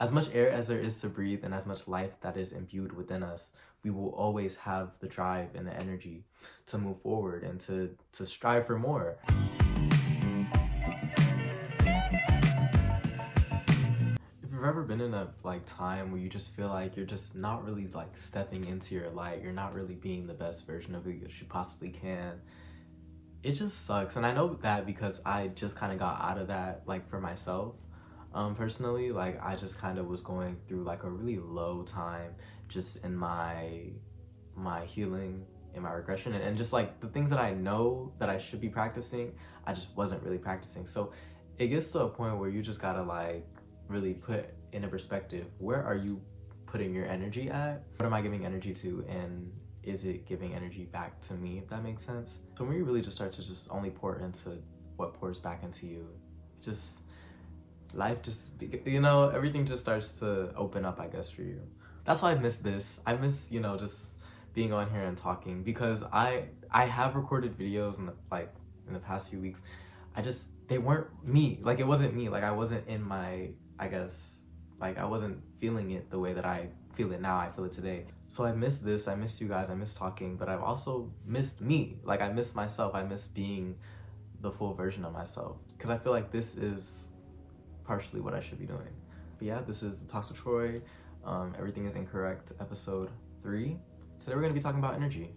As much air as there is to breathe and as much life that is imbued within us, we will always have the drive and the energy to move forward and to strive for more. If you've ever been in a time where you just feel like you're just not really stepping into your light, you're not really being the best version of you that you possibly can, it just sucks. And I know that because I just kind of got out of that for myself. Personally, I just kind of was going through a really low time just in my healing, in my regression, and just the things that I know that I should be practicing, I just wasn't really practicing. So it gets to a point where you just gotta really put in a perspective, where are you putting your energy at? What am I giving energy to, and is it giving energy back to me, if that makes sense? So when you really just start to just only pour into what pours back into you, life just, everything just starts to open up, I guess, for you. That's why I miss this. I miss, just being on here and talking, because I have recorded videos in the past few weeks. They weren't me. It wasn't me. I wasn't in my, I guess, I wasn't feeling it the way that I feel it now. I feel it today. So I miss this. I miss you guys. I miss talking, but I've also missed me. I miss myself. I miss being the full version of myself, because I feel like this is partially what I should be doing. But yeah, this is the Talks with Troy. Everything is Incorrect, episode 3. Today we're gonna be talking about energy.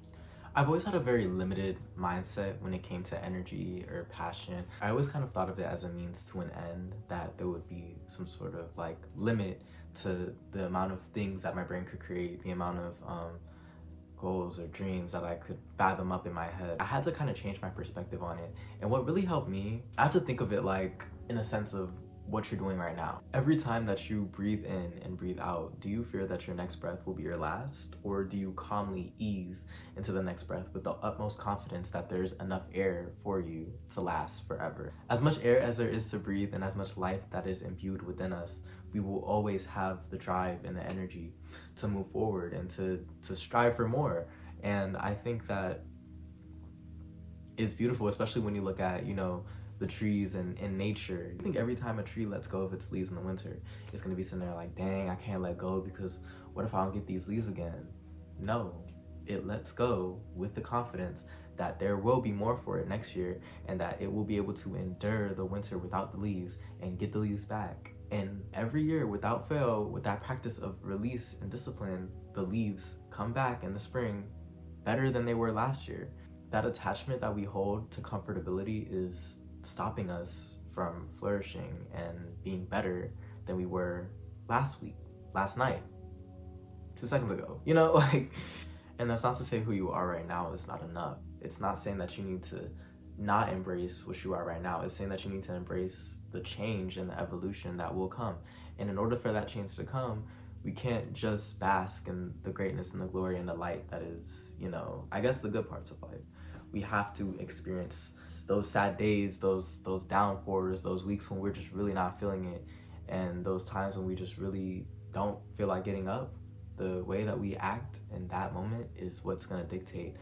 I've always had a very limited mindset when it came to energy or passion. I always kind of thought of it as a means to an end, that there would be some sort of limit to the amount of things that my brain could create, the amount of goals or dreams that I could fathom up in my head. I had to kind of change my perspective on it. And what really helped me, I have to think of it in a sense of what you're doing right now. Every time that you breathe in and breathe out, do you fear that your next breath will be your last? Or do you calmly ease into the next breath with the utmost confidence that there's enough air for you to last forever? As much air as there is to breathe and as much life that is imbued within us, we will always have the drive and the energy to move forward and to strive for more. And I think that is beautiful, especially when you look at, the trees and in nature. I think every time a tree lets go of its leaves in the winter, it's gonna be sitting there dang, I can't let go, because what if I don't get these leaves again? No, it lets go with the confidence that there will be more for it next year, and that it will be able to endure the winter without the leaves and get the leaves back. And every year, without fail, with that practice of release and discipline, the leaves come back in the spring better than they were last year. That attachment that we hold to comfortability is stopping us from flourishing and being better than we were last week, last night, 2 seconds ago, and that's not to say who you are right now is not enough. It's not saying that you need to not embrace what you are right now. It's saying that you need to embrace the change and the evolution that will come. And in order for that change to come, we can't just bask in the greatness and the glory and the light that is, I guess, the good parts of life. We have to experience those sad days, those downpours, those weeks when we're just really not feeling it, and those times when we just really don't feel like getting up. The way that we act in that moment is what's gonna dictate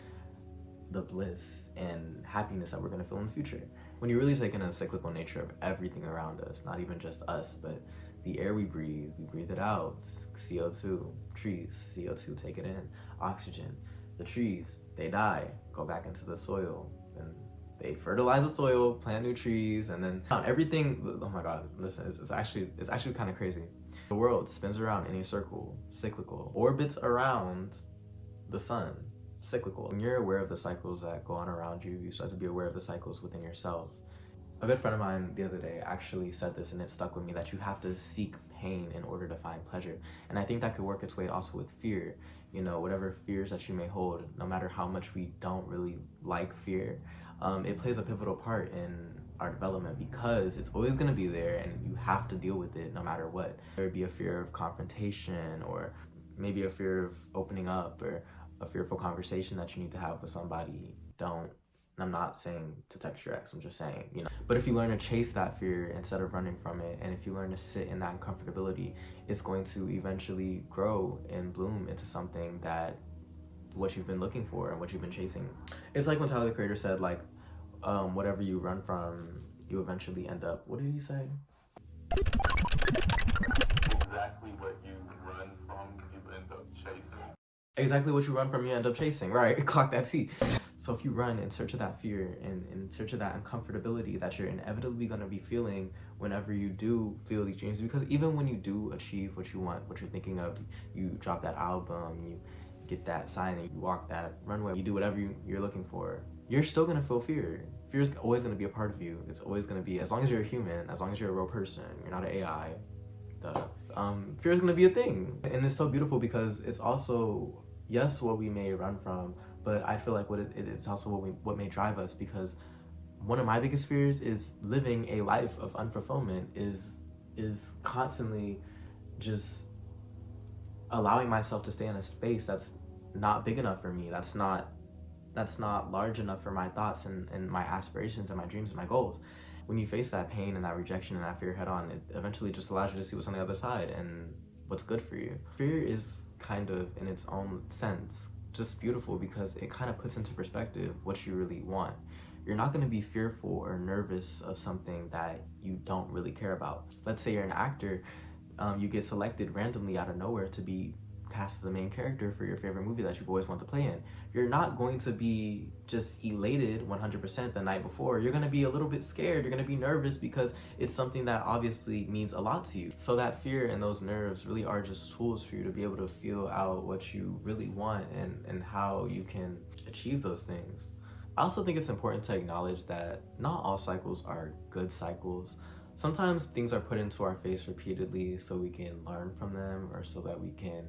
the bliss and happiness that we're gonna feel in the future. When you really take in the cyclical nature of everything around us, not even just us, but the air we breathe it out. CO2, trees, CO2, take it in. Oxygen, the trees, they die, go back into the soil, and they fertilize the soil, plant new trees, and then everything. Oh my God, listen, it's actually kind of crazy. The world spins around in a circle, cyclical, orbits around the sun, cyclical. When you're aware of the cycles that go on around you, you start to be aware of the cycles within yourself. A good friend of mine the other day actually said this, and it stuck with me, that you have to seek pain in order to find pleasure. And I think that could work its way also with fear. Whatever fears that you may hold, no matter how much we don't really like fear, it plays a pivotal part in our development, because it's always going to be there and you have to deal with it no matter what. There would be a fear of confrontation, or maybe a fear of opening up, or a fearful conversation that you need to have with somebody. I'm not saying to text your ex, I'm just saying, But if you learn to chase that fear instead of running from it, and if you learn to sit in that uncomfortability, it's going to eventually grow and bloom into something that what you've been looking for and what you've been chasing. It's like when Tyler, the Creator, said, whatever you run from, you eventually end up, what did he say? Exactly. Exactly what you run from, you end up chasing, right? Clock that T. So if you run in search of that fear and in search of that uncomfortability that you're inevitably going to be feeling whenever you do feel these dreams, because even when you do achieve what you want, what you're thinking of, you drop that album, you get that signing, you walk that runway, you do whatever you're looking for, you're still going to feel fear. Fear is always going to be a part of you. It's always going to be, as long as you're a human, as long as you're a real person, you're not an AI, fear is going to be a thing. And it's so beautiful because it's also, yes, what we may run from, but I feel like it's also what may drive us, because one of my biggest fears is living a life of unfulfillment, is constantly just allowing myself to stay in a space that's not big enough for me, that's not large enough for my thoughts and my aspirations and my dreams and my goals. When you face that pain and that rejection and that fear head on, it eventually just allows you to see what's on the other side and what's good for you. Fear is kind of, in its own sense, just beautiful because it kind of puts into perspective what you really want. You're not going to be fearful or nervous of something that you don't really care about. Let's say you're an actor, you get selected randomly out of nowhere to be cast as the main character for your favorite movie that you've always wanted to play in. You're not going to be just elated 100% the night before. You're going to be a little bit scared. You're going to be nervous because it's something that obviously means a lot to you. So that fear and those nerves really are just tools for you to be able to feel out what you really want and how you can achieve those things. I also think it's important to acknowledge that not all cycles are good cycles. Sometimes things are put into our face repeatedly so we can learn from them, or so that we can,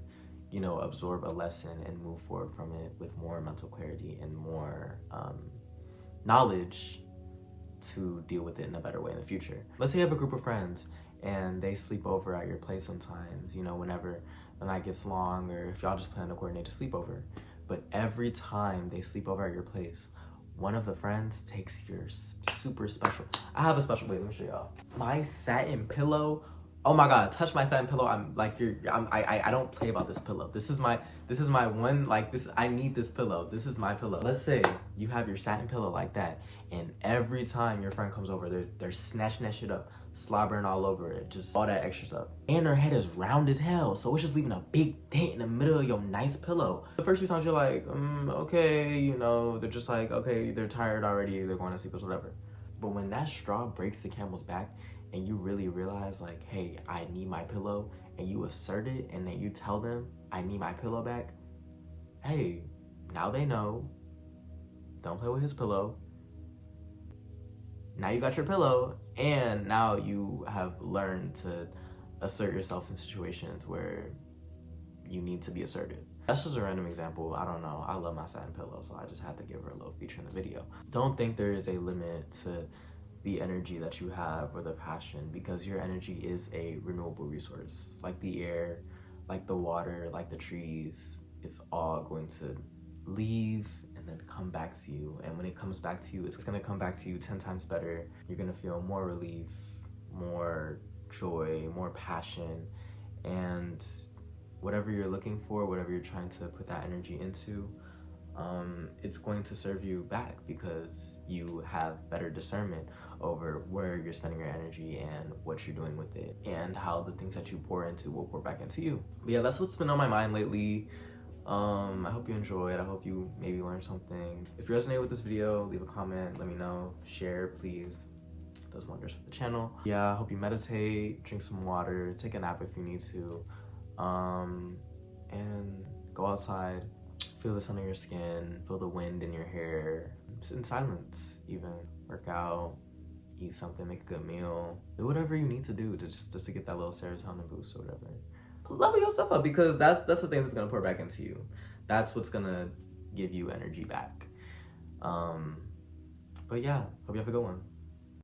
absorb a lesson and move forward from it with more mental clarity and more knowledge to deal with it in a better way in the future. Let's say you have a group of friends and they sleep over at your place sometimes, whenever the night gets long, or if y'all just plan to coordinate a sleepover. But every time they sleep over at your place, one of the friends takes your super special, I have a special, wait, let me show y'all. My satin pillow. Oh my God, touch my satin pillow. I don't play about this pillow. This is my one, I need this pillow. This is my pillow. Let's say you have your satin pillow like that, and every time your friend comes over, they're snatching that shit up, slobbering all over it, just all that extra stuff. And their head is round as hell, so it's just leaving a big dent in the middle of your nice pillow. The first few times you're like, okay, they're just like, okay, they're tired already, they're going to sleep or whatever. But when that straw breaks the camel's back, and you really realize like, hey, I need my pillow, and you assert it, and then you tell them, I need my pillow back, hey, now they know, don't play with his pillow. Now you got your pillow, and now you have learned to assert yourself in situations where you need to be assertive. That's just a random example. I don't know. I love my satin pillow, so I just had to give her a little feature in the video. Don't think there is a limit to the energy that you have or the passion, because your energy is a renewable resource. Like the air, like the water, like the trees, it's all going to leave and then come back to you. And when it comes back to you, it's gonna come back to you 10 times better. You're gonna feel more relief, more joy, more passion, and whatever you're looking for, whatever you're trying to put that energy into, it's going to serve you back, because you have better discernment over where you're spending your energy and what you're doing with it, and how the things that you pour into will pour back into you. But yeah, that's what's been on my mind lately. I hope you enjoyed. I hope you maybe learned something. If you resonate with this video, leave a comment, let me know, share, please. It does wonders for the channel. Yeah, I hope you meditate, drink some water, take a nap if you need to, and go outside. Feel the sun on your skin, feel the wind in your hair, sit in silence even. Work out, eat something, make a good meal. Do whatever you need to do to just to get that little serotonin boost or whatever. Level yourself up, because that's the things that's gonna pour back into you. That's what's gonna give you energy back. But yeah, hope you have a good one.